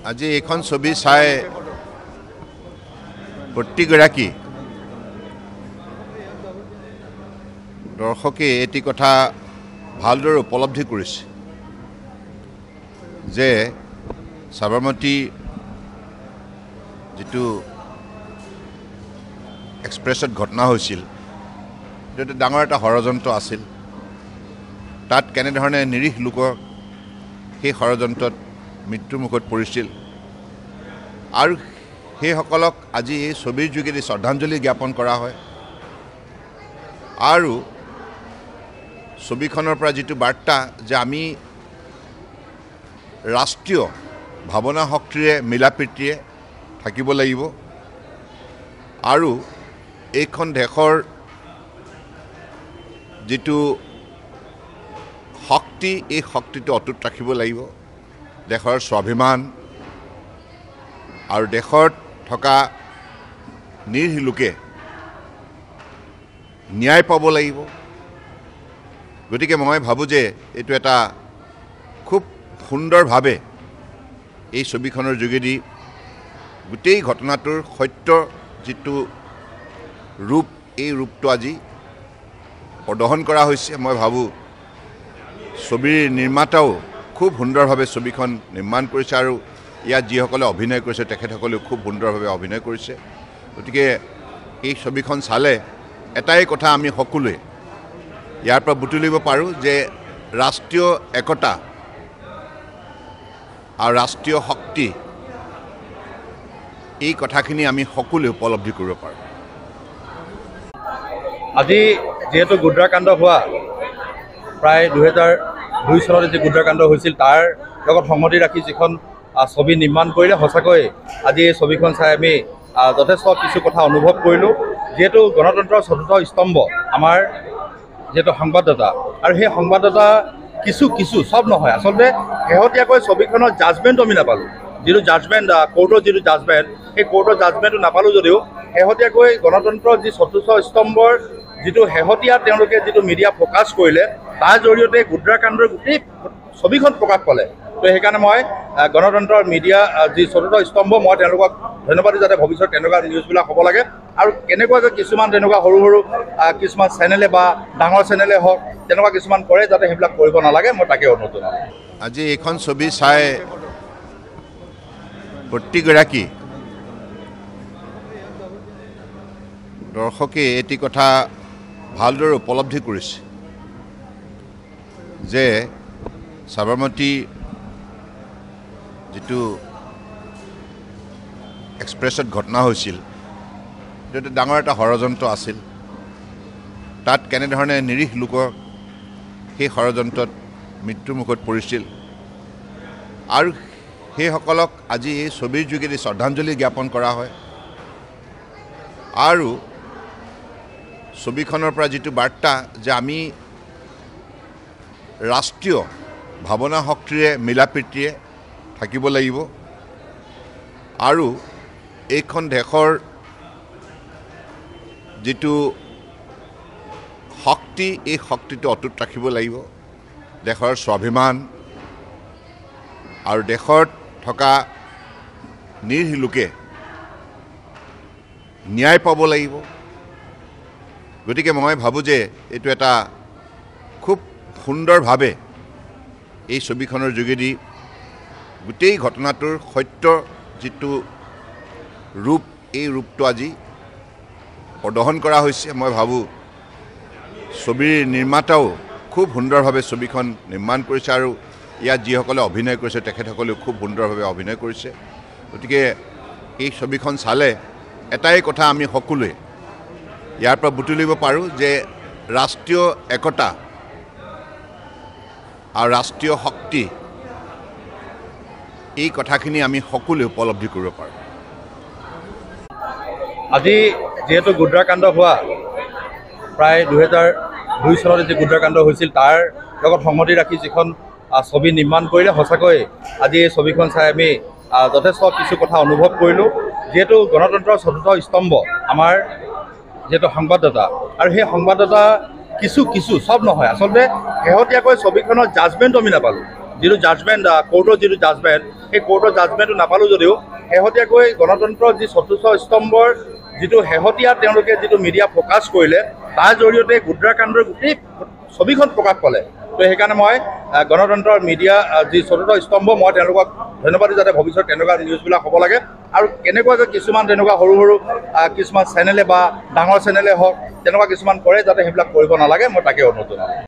আজি এইখন ছবি চাই প্ৰতিগৰাকী দৰ্শকে এটি কথা ভালদৰে উপলব্ধি কৰিছে যে সাবৰমতী যেটো এক্সপ্ৰেছত ঘটনা হৈছিল যেটো ডাঙৰ এটা ষড়যন্ত্ৰ আছিল তাত কেনেধৰণে নিৰীহ লোকৰ সেই ষড়যন্ত্ৰত মৃত্যুৰ মুখত পৰিছিল আৰু সেইসকলক আজি এই ছবিৰ যোগেদি শ্ৰদ্ধাঞ্জলি জ্ঞাপন কৰা হয় আৰু ছবিখনৰ পৰা যেটো বাৰ্তা যে আমি ৰাষ্ট্ৰীয় ভাৱনা শক্তিৰে মিলাপ্ৰীতিৰে থাকিব লাগিব আৰু এইখন দেশৰ যেটো শক্তি এই শক্তিটো অটুট ৰাখিব লাগিব দেশৰ স্বাভিমান আৰু দেশত থকা নিৰীহ লোকে ন্যায় পাব লাগিব গতিকে মই ভাবো যে এটো এটা খুব সুন্দৰভাৱে এই ছবিখনৰ যোগেদি গোটেই ঘটনাটোৰ সত্য যেটো ৰূপ এই ৰূপটো আজি প্ৰদৰ্শন কৰা হৈছে মই ভাবো ছবিৰ নিৰ্মাতাও খুব সুন্দৰভাৱে ছবিখন নিৰ্মাণ কৰিছে আৰু ইয়াত যিসকলে অভিনয় কৰিছে তেখেতসকলেও খুব সুন্দৰভাৱে অভিনয় কৰিছে গতিকে এই ছবিখন চালে এটাই কথা আমি সকলোৱে ইয়াৰ পৰা বুটলিব পাৰোঁ যে ৰাষ্ট্ৰীয় একতা আৰু ৰাষ্ট্ৰীয় শক্তি এই কথাখিনি আমি সকলোৱে উপলব্ধি কৰিব পাৰোঁ আজি যেহেতু গুদ্ৰাকাণ্ড হোৱা প্ৰায় 2002 চনত যে গুদ্ৰাকাণ্ড হৈছিল তাৰ লগত সংগতি ৰাখি যিখন ছবি নিৰ্মাণ কৰিলে সঁচাকৈ আজি এই ছবিখন চাই আমি যথেষ্ট কিছু কথা অনুভৱ কৰিলোঁ যেহেতু গণতন্ত্ৰৰ চতুৰ্থ স্তম্ভ আমাৰ যেহেতু সংবাদদাতা আৰু সেই সংবাদদাতা কিছু সব নহয় আচলতে শেহতীয়াকৈ ছবিখনৰ জাজমেণ্ট আমি নাপালোঁ যেটো জাজমেণ্ট কোৰ্টৰ যেটো জাজমেণ্ট সেই কোৰ্টৰ জাজমেণ্টটো নাপালোঁ যদিও শেহতীয়াকৈ গণতন্ত্ৰৰ যি চতুৰ্থ স্তম্ভৰ যেটো শেহতীয়া তেওঁলোকে যেটো মিডিয়া ফোকাছ কৰিলে তাৰ জৰিয়তে গুদ্ৰাকাণ্ডৰ গোটেই ছবিখন প্ৰকাশ পালে তো সেইকাৰণে মই গণতন্ত্ৰৰ মিডিয়া যি চতুৰ্থ স্তম্ভ মই তেওঁলোকক ধন্যবাদ যাতে ভৱিষ্যত তেনেকুৱা নিউজবিলাক হ'ব লাগে আৰু কেনেকুৱাকৈ কিছুমান তেনেকুৱা সৰু কিছুমান চেনেলে বা ডাঙৰ চেনেলে হওক তেনেকুৱা কিছুমান কৰে যাতে সেইবিলাক কৰিব নালাগে মই তাকে অনুৰোধ জনাওঁ আজি এইখন ছবি চাই প্ৰতিগৰাকী দৰ্শকে এটি কথা ভালদৰে উপলব্ধি কৰিছে যে সাবৰমতী যেটো এক্সপ্ৰেছত ঘটনা হৈছিল যেটো ডাঙৰ এটা ষড়যন্ত্ৰ আছিল তাত কেনেধৰণে নিৰীহ লোকৰ সেই ষড়যন্ত্ৰত মৃত্যুৰ মুখত পৰিছিল আৰু সেইসকলক আজি এই ছবিৰ যোগেদি শ্ৰদ্ধাঞ্জলি জ্ঞাপন কৰা হয় আৰু ছবিখনৰ পৰা যেটো বাৰ্তা যে আমি ৰাষ্ট্ৰীয় ভাৱনা শক্তিৰে মিলাপ্ৰীতিৰে থাকিব লাগিব আৰু এইখন দেশৰ যেটো শক্তি এই শক্তিটো অটুট ৰাখিব লাগিব দেশৰ স্বাভিমান আৰু দেশত থকা নিৰীহ লোকে ন্যায় পাব লাগিব গতিকে মই ভাবো যে এটো এটা খুব সুন্দৰভাৱে এই ছবিখনৰ যোগেদি গোটেই ঘটনাটোৰ সত্য যেটো ৰূপ এই ৰূপটো আজি প্ৰদৰ্শন কৰা হৈছে মই ভাবো ছবিৰ নিৰ্মাতাও খুব সুন্দৰভাৱে ছবিখন নিৰ্মাণ কৰিছে আৰু ইয়াত যিসকলে অভিনয় কৰিছে তেখেতসকলেও খুব সুন্দৰভাৱে অভিনয় কৰিছে গতিকে এই ছবিখন চালে এটাই কথা আমি সকলোৱে ইয়াৰ পৰা বুটলিব পাৰোঁ যে ৰাষ্ট্ৰীয় একতা আৰু ৰাষ্ট্ৰীয় শক্তি এই কথাখিনি আমি সকলোৱে উপলব্ধি কৰিব পাৰোঁ আজি যেহেতু গুদ্ৰাকাণ্ড হোৱা প্ৰায় 2002 চনত যে গুদ্ৰাকাণ্ড হৈছিল তাৰ লগত সংগতি ৰাখি যিখন ছবি নিৰ্মাণ কৰিলে সঁচাকৈ আজি এই ছবিখন চাই আমি যথেষ্ট কিছু কথা অনুভৱ কৰিলোঁ যেহেতু গণতন্ত্ৰৰ চতুৰ্থ স্তম্ভ আমাৰ যেহেতু সংবাদদাতা আৰু সেই সংবাদদাতা কিছু সব নহয় আচলতে শেহতীয়াকৈ ছবিখনৰ জাজমেণ্ট আমি নাপালোঁ যিটো জাজমেণ্ট কোৰ্টৰ যিটো জাজমেণ্ট সেই কোৰ্টৰ জাজমেণ্টটো নাপালোঁ যদিও শেহতীয়াকৈ গণতন্ত্ৰৰ যি চতুৰ্থ স্তম্ভৰ যিটো শেহতীয়া তেওঁলোকে যিটো মিডিয়া ফ'কাছ কৰিলে তাৰ জৰিয়তে গোদ্ৰা কাণ্ডৰ গোটেই ছবিখন প্ৰকাশ পালে। তো সেইকাৰণে মই গণতন্ত্ৰৰ মিডিয়া যি চতুৰ্থ স্তম্ভ মই তেওঁলোকক ধন্যবাদ যাতে ভৱিষ্যত তেনেকুৱা নিউজবিলাক হ'ব লাগে আৰু কেনেকুৱাকৈ কিছুমান তেনেকুৱা সৰু সৰু কিছুমান চেনেলে বা ডাঙৰ চেনেলে হওক তেনেকুৱা কিছুমান কৰে যাতে সেইবিলাক কৰিব নালাগে মই তাকে অনুৰোধ জনাওঁ।